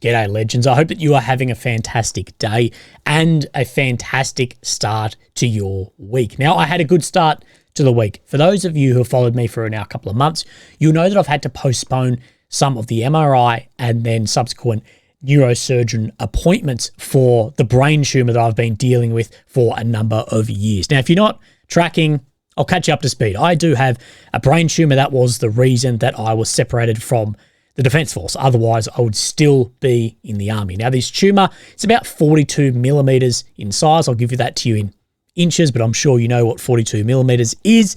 G'day, legends. I hope that you are having a fantastic day and a fantastic start to your week. Now, I had a good start to the week. For those of you who have followed me for now a couple of months, you'll know that I've had to postpone some of the MRI and then subsequent neurosurgeon appointments for the brain tumor that I've been dealing with for a number of years. Now, if you're not tracking, I'll catch you up to speed. I do have a brain tumor. That was the reason that I was separated from the Defence Force. Otherwise, I would still be in the Army. Now, this tumour, it's about 42 millimetres in size. I'll give you that to you in inches, but I'm sure you know what 42 millimetres is.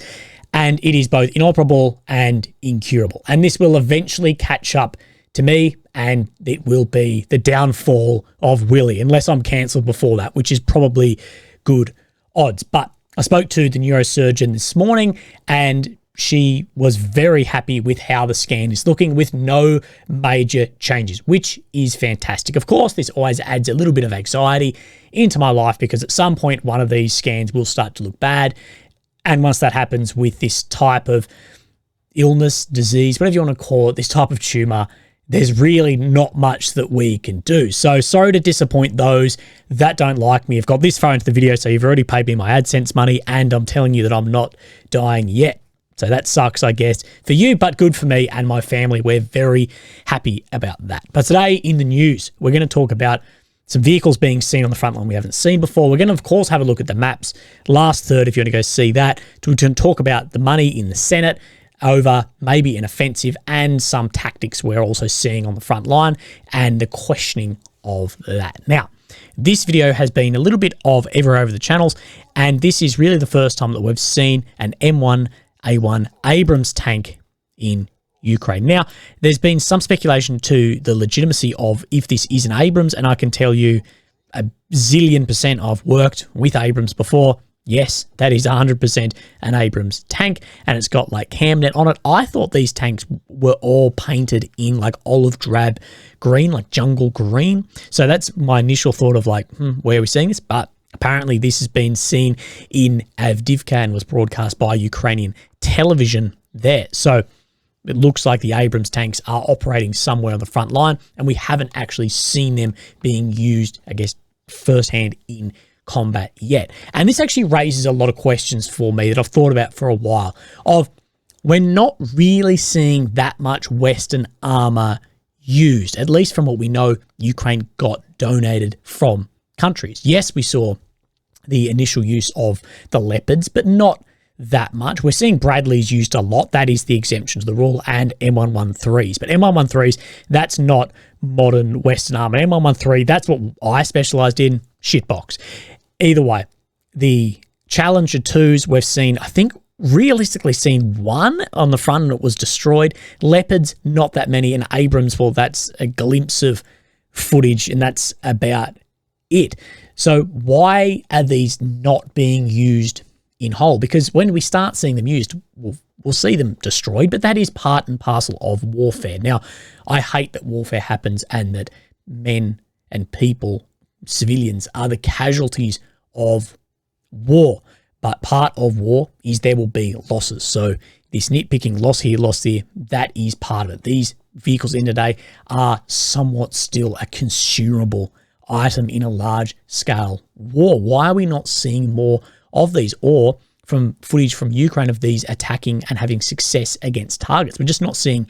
And it is both inoperable and incurable. And this will eventually catch up to me, and it will be the downfall of Willie, unless I'm cancelled before that, which is probably good odds. But I spoke to the neurosurgeon this morning, and she was very happy with how the scan is looking with no major changes, which is fantastic. Of course, this always adds a little bit of anxiety into my life because at some point one of these scans will start to look bad. And once that happens with this type of illness, disease, whatever you want to call it, this type of tumor, there's really not much that we can do. So sorry to disappoint those that don't like me. I've got this far into the video, so you've already paid me my AdSense money, and I'm telling you that I'm not dying yet. So that sucks, I guess, for you, but good for me and my family. We're very happy about that. But today in the news, we're going to talk about some vehicles being seen on the front line we haven't seen before. We're going to, of course, have a look at the maps. Last third, if you want to go see that, to talk about the money in the Senate over maybe an offensive and some tactics we're also seeing on the front line and the questioning of that. Now, this video has been a little bit of ever over the channels, and this is really the first time that we've seen an M1A1 Abrams tank in Ukraine. Now, there's been some speculation to the legitimacy of if this is an Abrams, and I can tell you a zillion % I've worked with Abrams before. Yes, that is 100% an Abrams tank, and it's got like camnet on it. I thought these tanks were all painted in like olive drab green, like jungle green. So that's my initial thought of like, where are we seeing this? But apparently this has been seen in Avdiivka and was broadcast by Ukrainian television there. So it looks like the Abrams tanks are operating somewhere on the front line, and we haven't actually seen them being used, I guess, firsthand in combat yet. And this actually raises a lot of questions for me that I've thought about for a while of we're not really seeing that much Western armor used, at least from what we know Ukraine got donated from countries. Yes, we saw the initial use of the Leopards, but not that much. We're seeing Bradleys used a lot. That is the exemption to the rule, and M113s. But M113s, that's not modern Western armor. M113, that's what I specialized in, shitbox. Either way, the Challenger 2s we've seen, I think, realistically seen one on the front and it was destroyed. Leopards, not that many. And Abrams, well, that's a glimpse of footage and that's about it. So why are these not being used in whole? Because when we start seeing them used, we'll see them destroyed, but that is part and parcel of warfare. Now, I hate that warfare happens and that men and people, civilians, are the casualties of war. But part of war is there will be losses. So this nitpicking, loss here, loss there, that is part of it. These vehicles in today are somewhat still a consumable item in a large scale war. Why are we not seeing more of these, or from footage from Ukraine of these attacking and having success against targets? We're just not seeing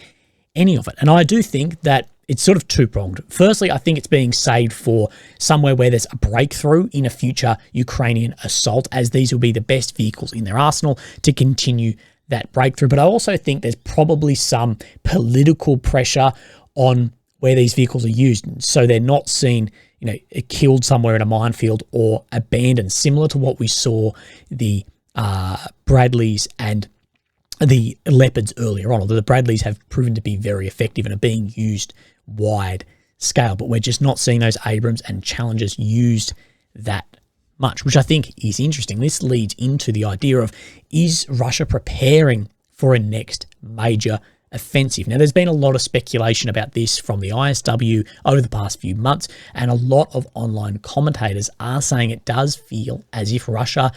any of it. And I do think that it's sort of two-pronged. Firstly, I think it's being saved for somewhere where there's a breakthrough in a future Ukrainian assault, as these will be the best vehicles in their arsenal to continue that breakthrough. But I also think there's probably some political pressure on where these vehicles are used, so they're not seen, killed somewhere in a minefield or abandoned, similar to what we saw the Bradleys and the Leopards earlier on. Although the Bradleys have proven to be very effective and are being used wide scale, but we're just not seeing those Abrams and Challengers used that much, which I think is interesting. This leads into the idea of, is Russia preparing for a next major offensive? Now, there's been a lot of speculation about this from the ISW over the past few months, and a lot of online commentators are saying it does feel as if Russia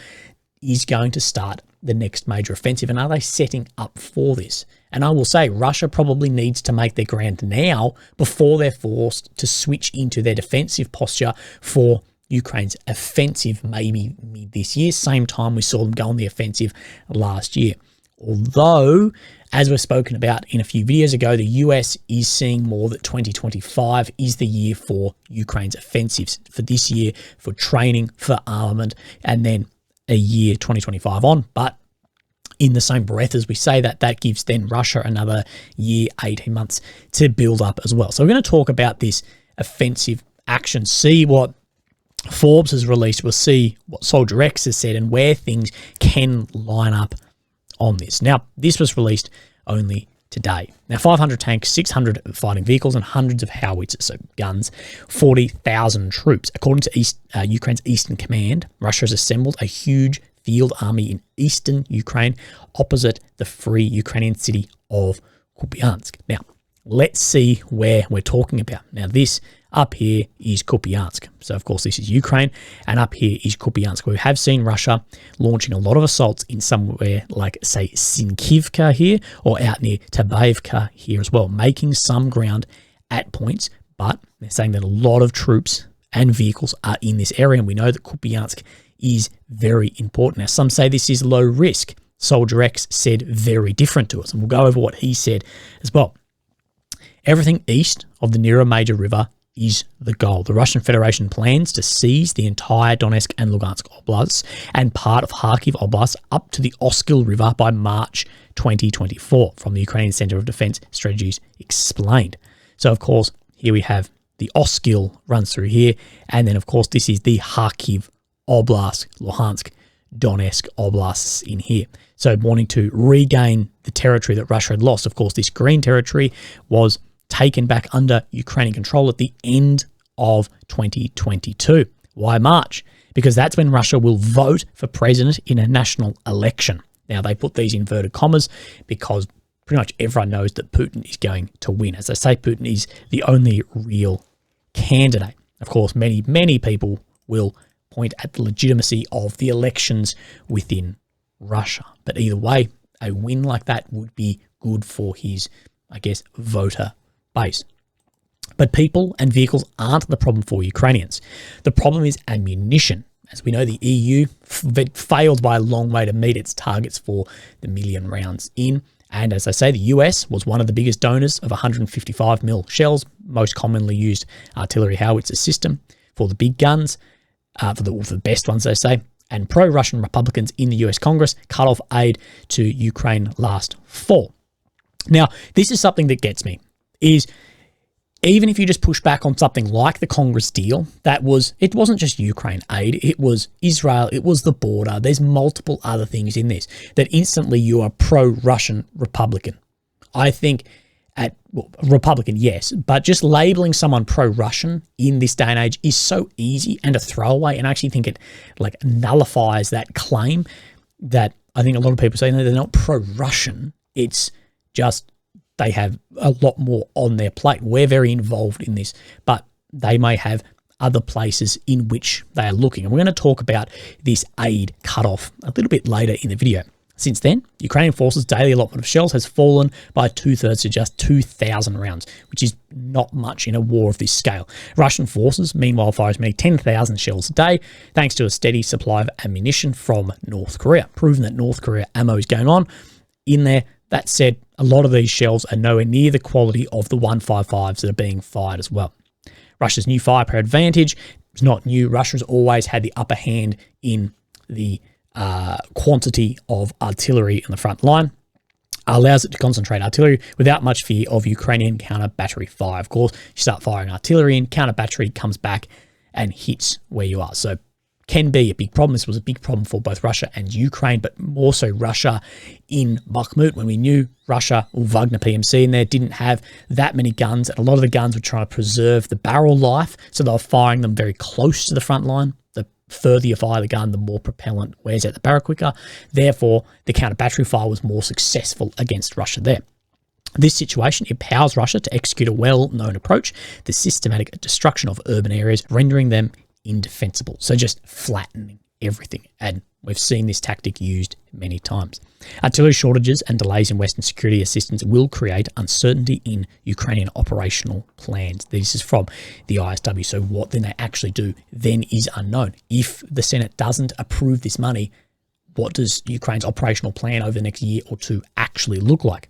is going to start the next major offensive. And are they setting up for this? And I will say Russia probably needs to make their ground now before they're forced to switch into their defensive posture for Ukraine's offensive maybe mid this year, same time we saw them go on the offensive last year. Although, as we've spoken about in a few videos ago, the US is seeing more that 2025 is the year for Ukraine's offensives, for this year, for training, for armament, and then a year 2025 on. But in the same breath as we say that, that gives then Russia another year, 18 months to build up as well. So we're going to talk about this offensive action, see what Forbes has released, we'll see what Soldier X has said and where things can line up on this. Now, this was released only today. Now, 500 tanks, 600 fighting vehicles, and hundreds of howitzers, so guns, 40,000 troops. According to Ukraine's Eastern Command, Russia has assembled a huge field army in eastern Ukraine opposite the free Ukrainian city of Kupiansk. Now, let's see where we're talking about. Now, this up here is Kupiansk. So, of course, this is Ukraine, and up here is Kupiansk. We have seen Russia launching a lot of assaults in somewhere like, say, Sinkivka here, or out near Tabaevka here as well, making some ground at points, but they're saying that a lot of troops and vehicles are in this area, and we know that Kupiansk is very important. Now, some say this is low risk. Soldier X said very different to us, and we'll go over what he said as well. Everything east of the Nera major river is the goal. The Russian Federation plans to seize the entire Donetsk and Lugansk oblasts and part of Kharkiv Oblast up to the Oskil River by March 2024, from the Ukrainian Center of Defense Strategies explained. So, of course, here we have the Oskil runs through here, and then, of course, this is the Kharkiv Oblast, Luhansk, Donetsk oblasts in here. So, wanting to regain the territory that Russia had lost. Of course, this green territory was taken back under Ukrainian control at the end of 2022. Why March? Because that's when Russia will vote for president in a national election. Now, they put these inverted commas because pretty much everyone knows that Putin is going to win. As I say, Putin is the only real candidate. Of course, many, many people will point at the legitimacy of the elections within Russia. But either way, a win like that would be good for his, I guess, voter base. But people and vehicles aren't the problem for Ukrainians. The problem is ammunition. As we know, the EU failed by a long way to meet its targets for the million rounds in. And as I say, the US was one of the biggest donors of 155 mil shells, most commonly used artillery howitzer system for the big guns, for the best ones, they say. And pro-Russian Republicans in the US Congress cut off aid to Ukraine last fall. Now, this is something that gets me, is even if you just push back on something like the Congress deal, it wasn't just Ukraine aid, it was Israel, it was the border. There's multiple other things in this that instantly you are pro-Russian Republican. I think Republican, yes, but just labeling someone pro-Russian in this day and age is so easy and a throwaway, and I actually think it nullifies that claim that I think a lot of people say, no, they're not pro-Russian. It's just they have a lot more on their plate. We're very involved in this, but they may have other places in which they are looking. And we're going to talk about this aid cutoff a little bit later in the video. Since then, Ukrainian forces' daily allotment of shells has fallen by 2/3 to just 2,000 rounds, which is not much in a war of this scale. Russian forces, meanwhile, fire as many 10,000 shells a day, thanks to a steady supply of ammunition from North Korea, proving that North Korea ammo is going on in there. That said, a lot of these shells are nowhere near the quality of the 155s that are being fired as well. Russia's new firepower advantage is not new. Russia's always had the upper hand in the quantity of artillery in the front line. Allows it to concentrate artillery without much fear of Ukrainian counter battery fire. Of course, you start firing artillery and counter battery comes back and hits where you are. So can be a big problem. This was a big problem for both Russia and Ukraine, but more so Russia in Bakhmut, when we knew Russia, or Wagner PMC in there, didn't have that many guns, and a lot of the guns were trying to preserve the barrel life, so they were firing them very close to the front line. The further you fire the gun, the more propellant wears out the barrel quicker. Therefore, the counter-battery fire was more successful against Russia there. This situation empowers Russia to execute a well-known approach, the systematic destruction of urban areas, rendering them indefensible. So just flattening everything. And we've seen this tactic used many times. Artillery shortages and delays in Western security assistance will create uncertainty in Ukrainian operational plans. This is from the ISW. So what then they actually do then is unknown. If the Senate doesn't approve this money, what does Ukraine's operational plan over the next year or two actually look like?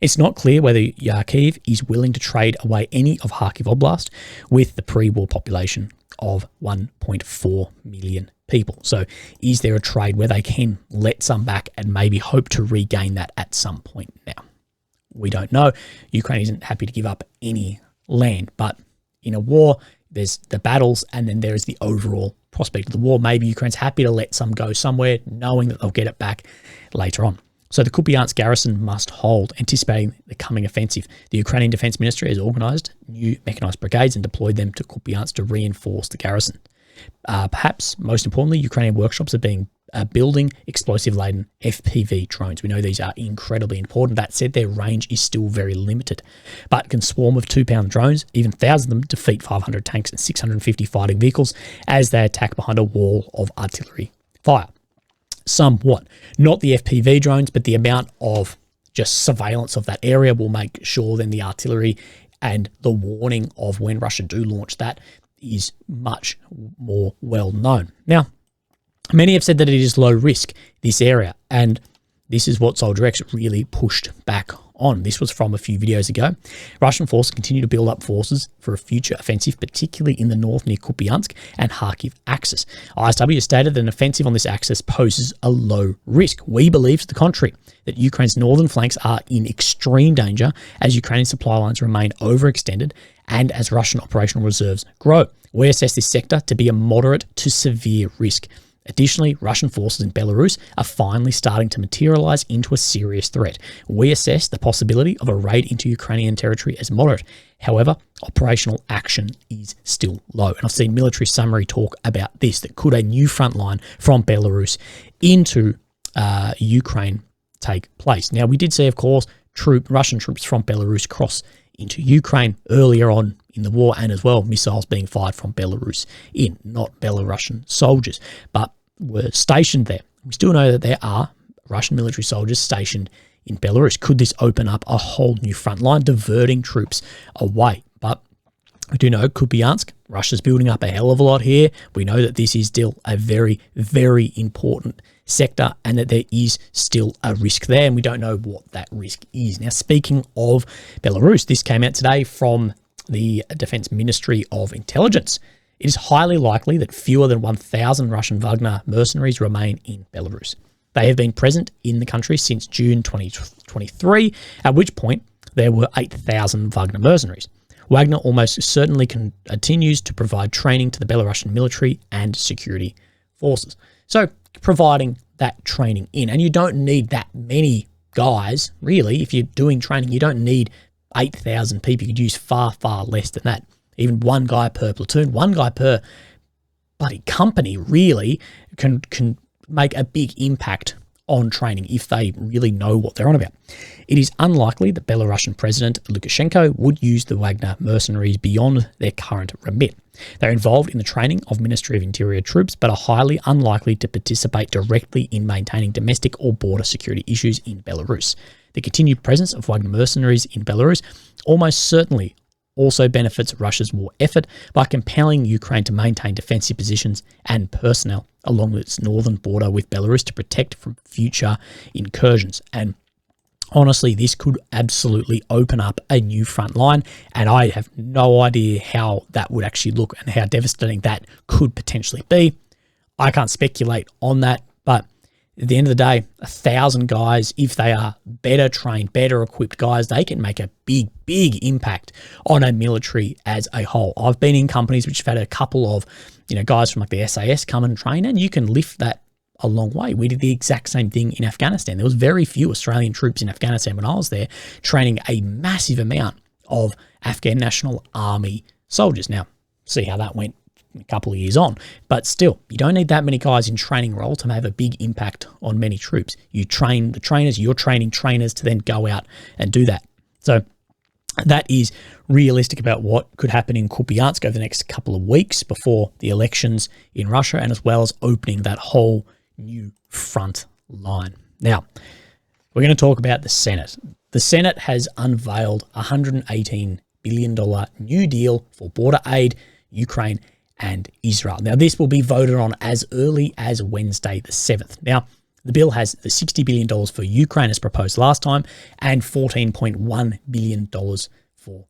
It's not clear whether Kyiv is willing to trade away any of Kharkiv Oblast with the pre-war population of 1.4 million people. So is there a trade where they can let some back and maybe hope to regain that at some point? Now, we don't know. Ukraine isn't happy to give up any land, but in a war, there's the battles and then there is the overall prospect of the war. Maybe Ukraine's happy to let some go somewhere, knowing that they'll get it back later on. So the Kupiansk garrison must hold, anticipating the coming offensive. The Ukrainian Defense Ministry has organised new mechanized brigades and deployed them to Kupiansk to reinforce the garrison. Perhaps most importantly, Ukrainian workshops are building explosive-laden FPV drones. We know these are incredibly important. That said, their range is still very limited, but can swarm of 2-pound drones, even thousands of them, defeat 500 tanks and 650 fighting vehicles as they attack behind a wall of artillery fire. Somewhat. Not the FPV drones, but the amount of just surveillance of that area will make sure then the artillery and the warning of when Russia do launch that is much more well known. Now, many have said that it is low risk, this area, and this is what Soldier X really pushed back on. This was from a few videos ago. Russian forces continue to build up forces for a future offensive, particularly in the north near Kupiansk and Kharkiv axis. ISW stated that an offensive on this axis poses a low risk. We believe to the contrary, that Ukraine's northern flanks are in extreme danger as Ukrainian supply lines remain overextended and as Russian operational reserves grow. We assess this sector to be a moderate to severe risk. Additionally, Russian forces in Belarus are finally starting to materialize into a serious threat. We assess the possibility of a raid into Ukrainian territory as moderate. However, operational action is still low. And I've seen military summary talk about this, that could a new front line from Belarus into Ukraine take place. Now, we did see, of course, Russian troops from Belarus cross into Ukraine earlier on in the war, and as well missiles being fired from Belarus in, not Belarusian soldiers, but were stationed there. We still know that there are Russian military soldiers stationed in Belarus. Could this open up a whole new front line, diverting troops away? But we do know Kupiansk, Russia's building up a hell of a lot here. We know that this is still a very, very important sector and that there is still a risk there, and we don't know what that risk is. Now, speaking of Belarus, this came out today from the Defense Ministry of Intelligence. It is highly likely that fewer than 1,000 Russian Wagner mercenaries remain in Belarus. They have been present in the country since June 2023, at which point there were 8,000 Wagner mercenaries. Wagner almost certainly continues to provide training to the Belarusian military and security forces. So providing that training in, and you don't need that many guys, really. If you're doing training, you don't need 8,000 people. You could use far, far less than that. Even one guy per platoon, one guy per bloody company really can make a big impact on training if they really know what they're on about. It is unlikely that Belarusian President Lukashenko would use the Wagner mercenaries beyond their current remit. They're involved in the training of Ministry of Interior troops, but are highly unlikely to participate directly in maintaining domestic or border security issues in Belarus. The continued presence of Wagner mercenaries in Belarus almost certainly also benefits Russia's war effort by compelling Ukraine to maintain defensive positions and personnel along its northern border with Belarus to protect from future incursions. And honestly, this could absolutely open up a new front line, and I have no idea how that would actually look and how devastating that could potentially be. I can't speculate on that, but at the end of the day, 1,000 guys, if they are better trained, better equipped guys, they can make a big, big impact on a military as a whole. I've been in companies which have had a couple of, guys from like the SAS come and train, and you can lift that a long way. We did the exact same thing in Afghanistan. There was very few Australian troops in Afghanistan when I was there, training a massive amount of Afghan National Army soldiers. Now, see how that went a couple of years on, but still, you don't need that many guys in training role to have a big impact on many troops. You train the trainers, you're training trainers to then go out and do that. So that is realistic about what could happen in Kupiansk over the next couple of weeks before the elections in Russia, and as well as opening that whole new front line. Now, we're going to talk about the Senate. The Senate has unveiled a $118 billion new deal for border aid, Ukraine and Israel. Now, this will be voted on as early as Wednesday the 7th. Now, the bill has the $60 billion for Ukraine as proposed last time and $14.1 billion for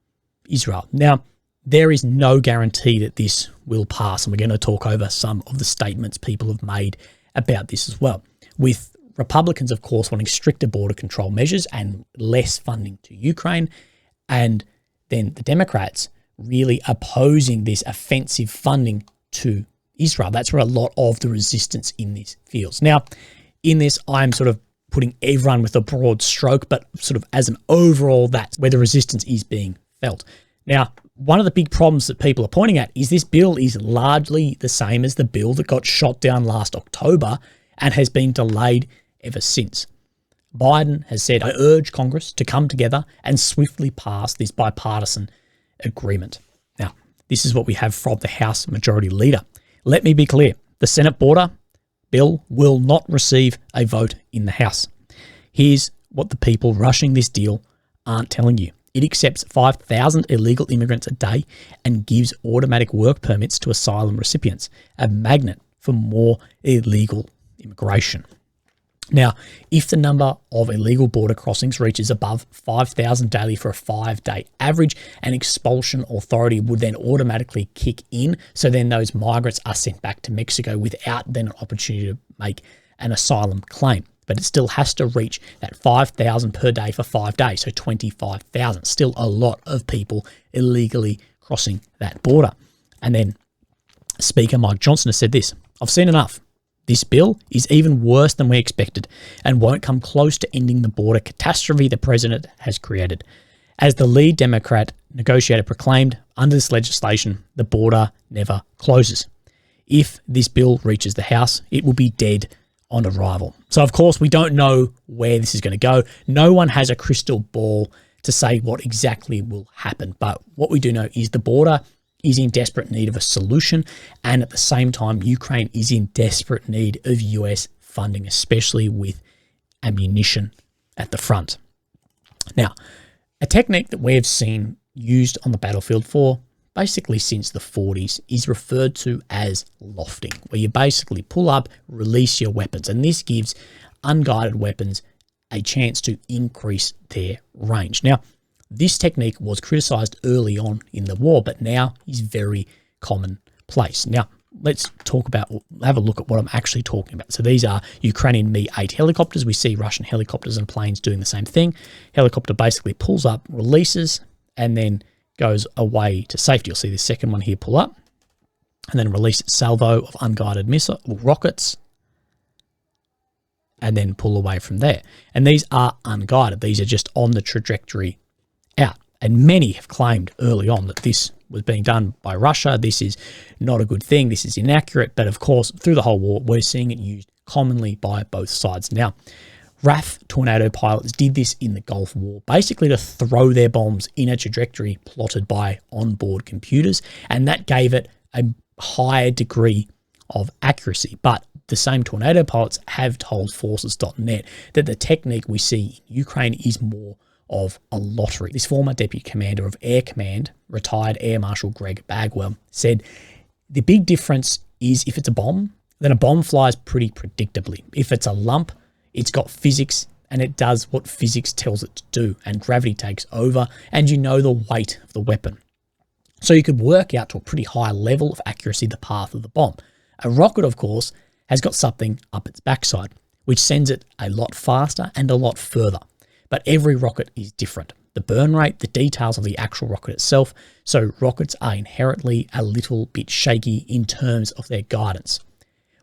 Israel. Now, there is no guarantee that this will pass, and we're going to talk over some of the statements people have made about this as well. With Republicans, of course, wanting stricter border control measures and less funding to Ukraine, and then the Democrats really opposing this offensive funding to Israel. That's where a lot of the resistance in this feels. Now, in this, I'm sort of putting everyone with a broad stroke, but sort of as an overall, that's where the resistance is being felt. Now, one of the big problems that people are pointing at is this bill is largely the same as the bill that got shot down last October and has been delayed ever since. Biden has said, I urge Congress to come together and swiftly pass this bipartisan agreement. Now, this is what we have from the House Majority Leader. Let me be clear, the Senate border bill will not receive a vote in the House. Here's what the people rushing this deal aren't telling you. It accepts 5,000 illegal immigrants a day and gives automatic work permits to asylum recipients, a magnet for more illegal immigration. Now, if the number of illegal border crossings reaches above 5,000 daily for a 5-day average, an expulsion authority would then automatically kick in. So then those migrants are sent back to Mexico without then an opportunity to make an asylum claim. But it still has to reach that 5,000 per day for 5 days, so 25,000. Still a lot of people illegally crossing that border. And then Speaker Mike Johnson has said this, I've seen enough. This bill is even worse than we expected and won't come close to ending the border catastrophe the president has created. As the lead Democrat negotiator proclaimed, under this legislation, the border never closes. If this bill reaches the House, it will be dead on arrival. So, of course, we don't know where this is going to go. No one has a crystal ball to say what exactly will happen. But what we do know is the border is in desperate need of a solution, and at the same time, Ukraine is in desperate need of US funding, especially with ammunition at the front. Now, a technique that we have seen used on the battlefield for basically since the 40s is referred to as lofting, where you basically pull up, release your weapons, and this gives unguided weapons a chance to increase their range. Now, this technique was criticized early on in the war, but now is very commonplace. Now, let's have a look at what I'm actually talking about. So these are Ukrainian Mi-8 helicopters. We see Russian helicopters and planes doing the same thing. Helicopter basically pulls up, releases, and then goes away to safety. You'll see the second one here pull up, and then release its salvo of unguided missile rockets, and then pull away from there. And these are unguided. These are just on the trajectory out. And many have claimed early on that this was being done by Russia. This is not a good thing. This is inaccurate. But of course, through the whole war, we're seeing it used commonly by both sides. Now, RAF tornado pilots did this in the Gulf War, basically to throw their bombs in a trajectory plotted by onboard computers. And that gave it a higher degree of accuracy. But the same tornado pilots have told forces.net that the technique we see in Ukraine is more of a lottery. This former deputy commander of Air Command, retired Air Marshal Greg Bagwell, said the big difference is if it's a bomb, then a bomb flies pretty predictably. If it's a lump, it's got physics and it does what physics tells it to do, and gravity takes over, and you know the weight of the weapon. So you could work out to a pretty high level of accuracy the path of the bomb. A rocket, of course, has got something up its backside, which sends it a lot faster and a lot further. But every rocket is different. The burn rate, the details of the actual rocket itself. So rockets are inherently a little bit shaky in terms of their guidance.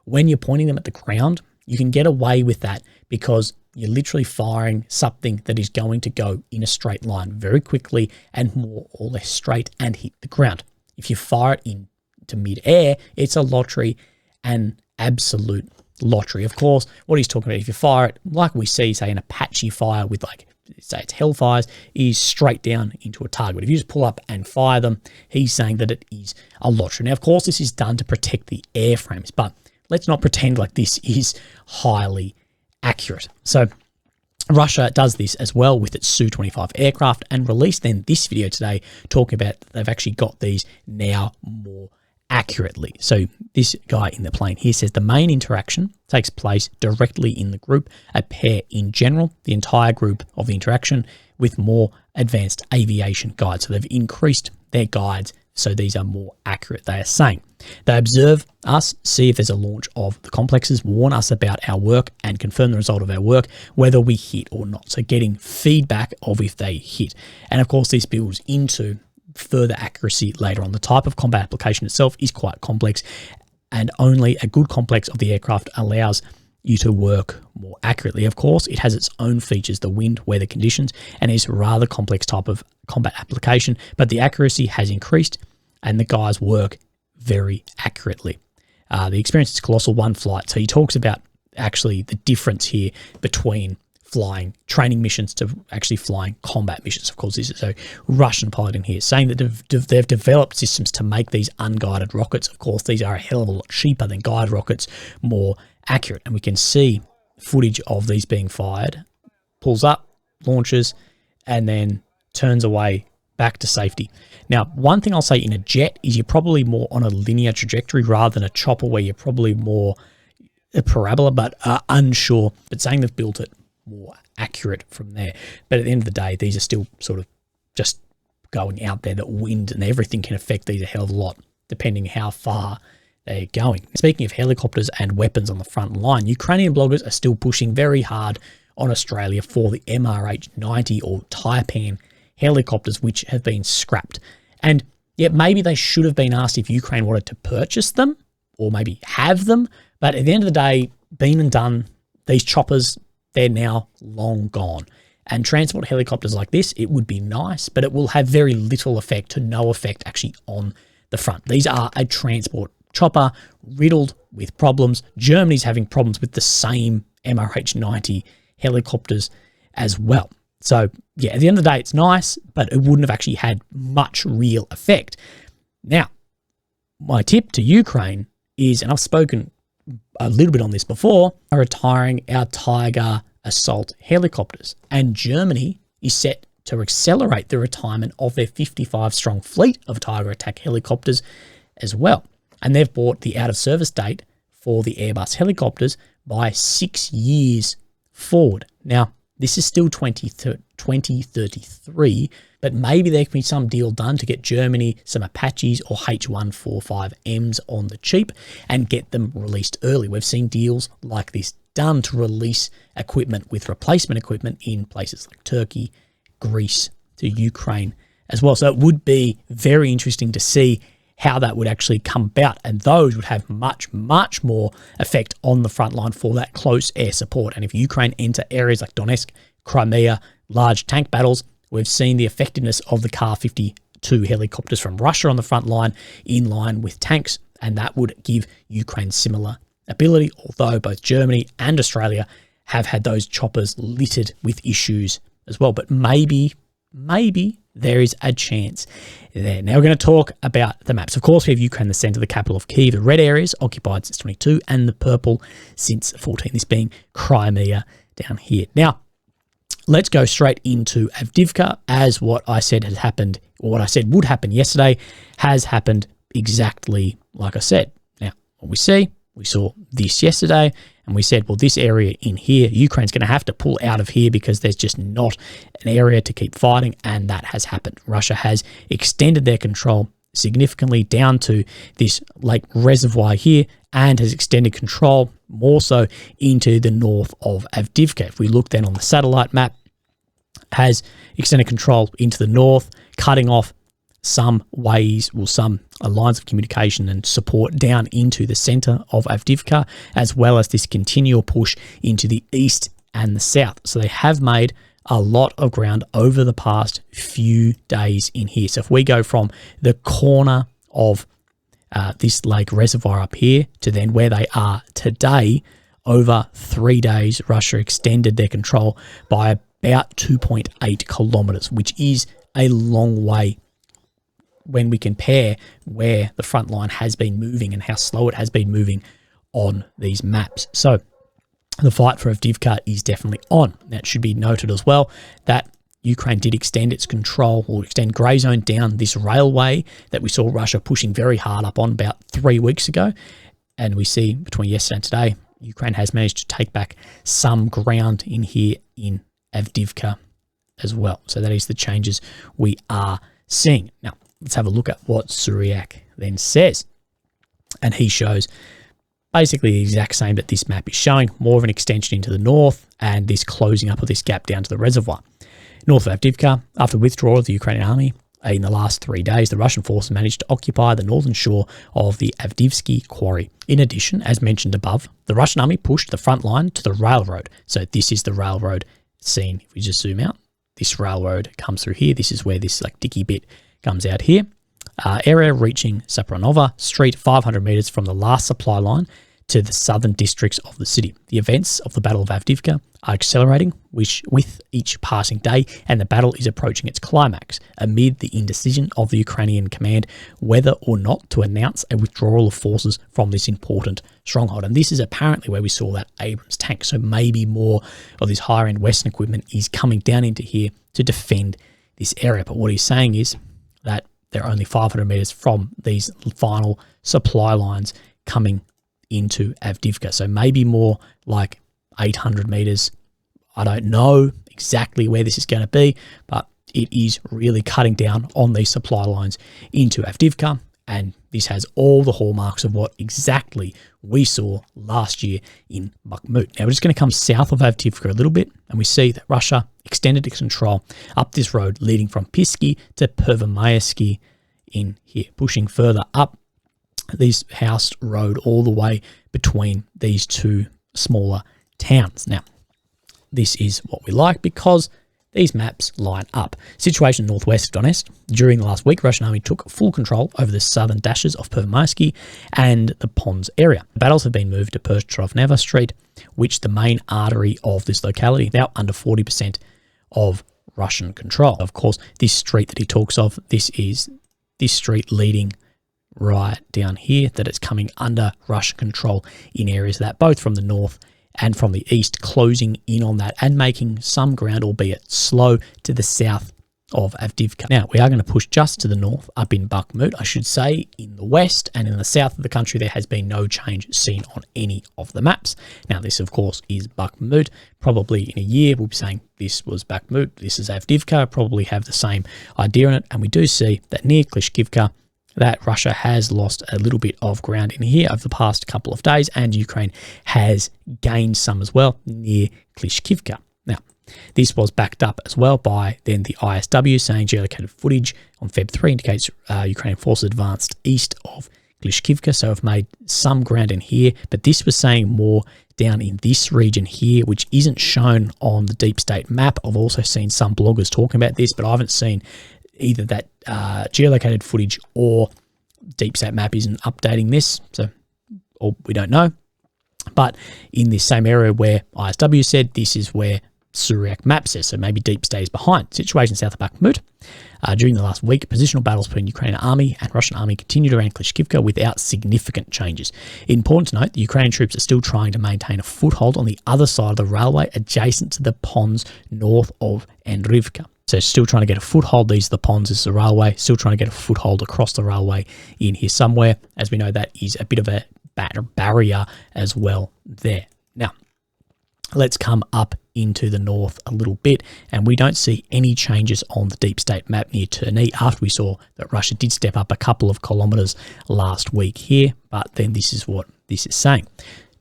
When you're pointing them at the ground, you can get away with that because you're literally firing something that is going to go in a straight line very quickly and more or less straight and hit the ground. If you fire it into mid-air, it's a lottery, an absolute lottery. Of course, what he's talking about, if you fire it like we see, say, an Apache fire with like say it's Hellfires, is straight down into a target. But if you just pull up and fire them, he's saying that it is a lot true. Now, of course, this is done to protect the airframes, but let's not pretend like this is highly accurate. So Russia does this as well with its Su25 aircraft and released then this video today talking about they've actually got these now more accurately. So this guy in the plane here says the main interaction takes place directly in the group, a pair in general, the entire group of the interaction with more advanced aviation guides. So they've increased their guides, so these are more accurate, they are saying. They observe us, see if there's a launch of the complexes, warn us about our work and confirm the result of our work, whether we hit or not. So getting feedback of if they hit. And of course, this builds into further accuracy later on. The type of combat application itself is quite complex, and only a good complex of the aircraft allows you to work more accurately. Of course, it has its own features, the wind, weather conditions, and is a rather complex type of combat application, but the accuracy has increased and the guys work very accurately. The experience is colossal, one flight. So he talks about actually the difference here between flying training missions to actually flying combat missions. Of course, this is a Russian pilot in here saying that they've developed systems to make these unguided rockets. Of course, these are a hell of a lot cheaper than guided rockets, more accurate. And we can see footage of these being fired, pulls up, launches, and then turns away back to safety. Now, one thing I'll say in a jet is you're probably more on a linear trajectory rather than a chopper where you're probably more a parabola, but unsure, but saying they've built it more accurate from there. But at the end of the day, these are still sort of just going out there. That wind and everything can affect these a hell of a lot depending how far they're going. Speaking of helicopters and weapons on the front line, Ukrainian bloggers are still pushing very hard on Australia for the MRH-90 or Taipan helicopters, which have been scrapped. And yet maybe they should have been asked if Ukraine wanted to purchase them or maybe have them. But at the end of the day, been and done, these choppers, they're now long gone. And transport helicopters like this, it would be nice, but it will have very little effect to no effect actually on the front. These are a transport chopper riddled with problems. Germany's having problems with the same MRH-90 helicopters as well. So yeah, at the end of the day, it's nice, but it wouldn't have actually had much real effect. Now, my tip to Ukraine is, and I've spoken a little bit on this before, are retiring our Tiger assault helicopters. And Germany is set to accelerate the retirement of their 55-strong fleet of Tiger attack helicopters as well. And they've brought the out-of-service date for the Airbus helicopters by 6 years forward. Now, this is still 2033, but maybe there can be some deal done to get Germany some Apaches or H145Ms on the cheap and get them released early. We've seen deals like this done to release equipment with replacement equipment in places like Turkey, Greece, to Ukraine as well. So it would be very interesting to see how that would actually come about, and those would have much, much more effect on the front line for that close air support. And if Ukraine enter areas like Donetsk, Crimea, large tank battles, we've seen the effectiveness of the Kar-52 helicopters from Russia on the front line in line with tanks, and that would give Ukraine similar ability, although both Germany and Australia have had those choppers littered with issues as well. But maybe there is a chance there. Now we're going to talk about the maps. Of course, we have Ukraine, the centre, the capital of Kyiv, the red areas occupied since 22, and the purple since 14, this being Crimea down here. Now, let's go straight into Avdiivka, as what I said has happened, or what I said would happen yesterday, has happened exactly like I said. Now, what we saw this yesterday, and we said, well, this area in here, Ukraine's going to have to pull out of here because there's just not an area to keep fighting, and that has happened. Russia has extended their control significantly down to this lake reservoir here and has extended control more so into the north of Avdiivka. If we look then on the satellite map, has extended control into the north, cutting off some ways, well, some lines of communication and support down into the center of Avdiivka, as well as this continual push into the east and the south. So they have made a lot of ground over the past few days in here. So if we go from the corner of this lake reservoir up here to then where they are today, over 3 days, Russia extended their control by about 2.8 kilometers, which is a long way when we compare where the front line has been moving and how slow it has been moving on these maps. So the fight for Avdiivka is definitely on. Now, it should be noted as well that Ukraine did extend its control, or extend grey zone down this railway that we saw Russia pushing very hard up on about 3 weeks ago. And we see between yesterday and today, Ukraine has managed to take back some ground in here in Avdiivka as well. So that is the changes we are seeing. Now, let's have a look at what Suryak then says. And he shows basically the exact same that this map is showing, more of an extension into the north and this closing up of this gap down to the reservoir. North of Avdiivka, after withdrawal of the Ukrainian army, in the last 3 days, the Russian forces managed to occupy the northern shore of the Avdiivsky quarry. In addition, as mentioned above, the Russian army pushed the front line to the railroad. So this is the railroad scene. If we just zoom out, this railroad comes through here. This is where this like dicky bit comes out here. Area reaching Sapronova Street, 500 meters from the last supply line to the southern districts of the city. The events of the Battle of Avdiivka are accelerating with each passing day, and the battle is approaching its climax amid the indecision of the Ukrainian command whether or not to announce a withdrawal of forces from this important stronghold. And this is apparently where we saw that Abrams tank. So maybe more of this higher-end Western equipment is coming down into here to defend this area. But what he's saying is that they're only 500 meters from these final supply lines coming into Avdiivka. So maybe more like 800 meters. I don't know exactly where this is going to be, but it is really cutting down on these supply lines into Avdiivka. And this has all the hallmarks of what exactly we saw last year in Bakhmut. Now we're just going to come south of Avdiivka a little bit, and we see that Russia extended its control up this road leading from Pisky to Pervomayevsky in here, pushing further up this housed road all the way between these two smaller towns. Now, this is what we like because these maps line up. Situation northwest of Donetsk. During the last week, Russian army took full control over the southern dashes of Pervomayevsky and the Ponds area. The battles have been moved to Perstrovneva Street, which the main artery of this locality, now under 40% of Russian control. Of course, this street that he talks of, this is this street leading right down here, that it's coming under Russian control in areas that both from the north and from the east, closing in on that and making some ground, albeit slow, to the south of Avdiivka. Now, we are going to push just to the north, up in Bakhmut, I should say. In the west and in the south of the country, there has been no change seen on any of the maps. Now, this, of course, is Bakhmut. Probably in a year, we'll be saying this was Bakhmut, this is Avdiivka, probably have the same idea in it. And we do see that near Klishkivka, that Russia has lost a little bit of ground in here over the past couple of days, and Ukraine has gained some as well near Klishkivka. Now, this was backed up as well by then the ISW saying geolocated footage on Feb 3 indicates Ukrainian forces advanced east of Klishkivka, so have made some ground in here, but this was saying more down in this region here, which isn't shown on the deep state map. I've also seen some bloggers talking about this, but I haven't seen either that geolocated footage or deep state map isn't updating this, so or we don't know. But in this same area where ISW said, this is where Suryak map says, so maybe deep stays behind. Situation south of Bakhmut. During the last week, positional battles between Ukrainian army and Russian army continued around Klishkivka without significant changes. Important to note, the Ukrainian troops are still trying to maintain a foothold on the other side of the railway adjacent to the ponds north of Andrivka. So still trying to get a foothold. These are the ponds, this is the railway. Still trying to get a foothold across the railway in here somewhere. As we know, that is a bit of a barrier as well there. Now, let's come up into the north a little bit, and we don't see any changes on the deep state map near Terny after we saw that Russia did step up a couple of kilometers last week here, but then this is what this is saying.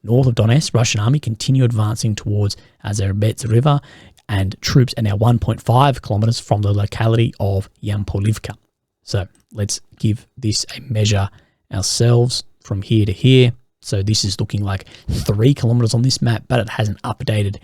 North of Donetsk, Russian army continue advancing towards Azerbets River, and troops are now 1.5 kilometers from the locality of Yampolivka. So let's give this a measure ourselves from here to here. So this is looking like 3 kilometers on this map, but it hasn't updated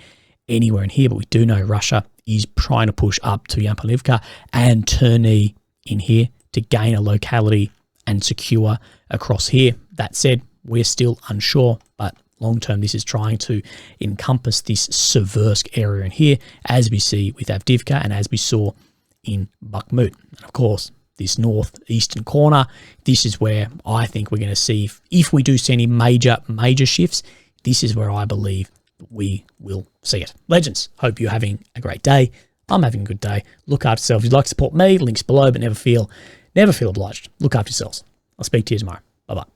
anywhere in here. But we do know Russia is trying to push up to Yampolivka and Terny in here to gain a locality and secure across here. That said, we're still unsure, but long term, this is trying to encompass this Seversk area in here, as we see with Avdiivka and as we saw in Bakhmut. And of course, this northeastern corner, this is where I think we're going to see, if we do see any major shifts, this is where I believe we will see it. Legends, hope you're having a great day. I'm having a good day. Look after yourselves. If you'd like to support me, links below, but never feel obliged. Look after yourselves. I'll speak to you tomorrow. Bye-bye.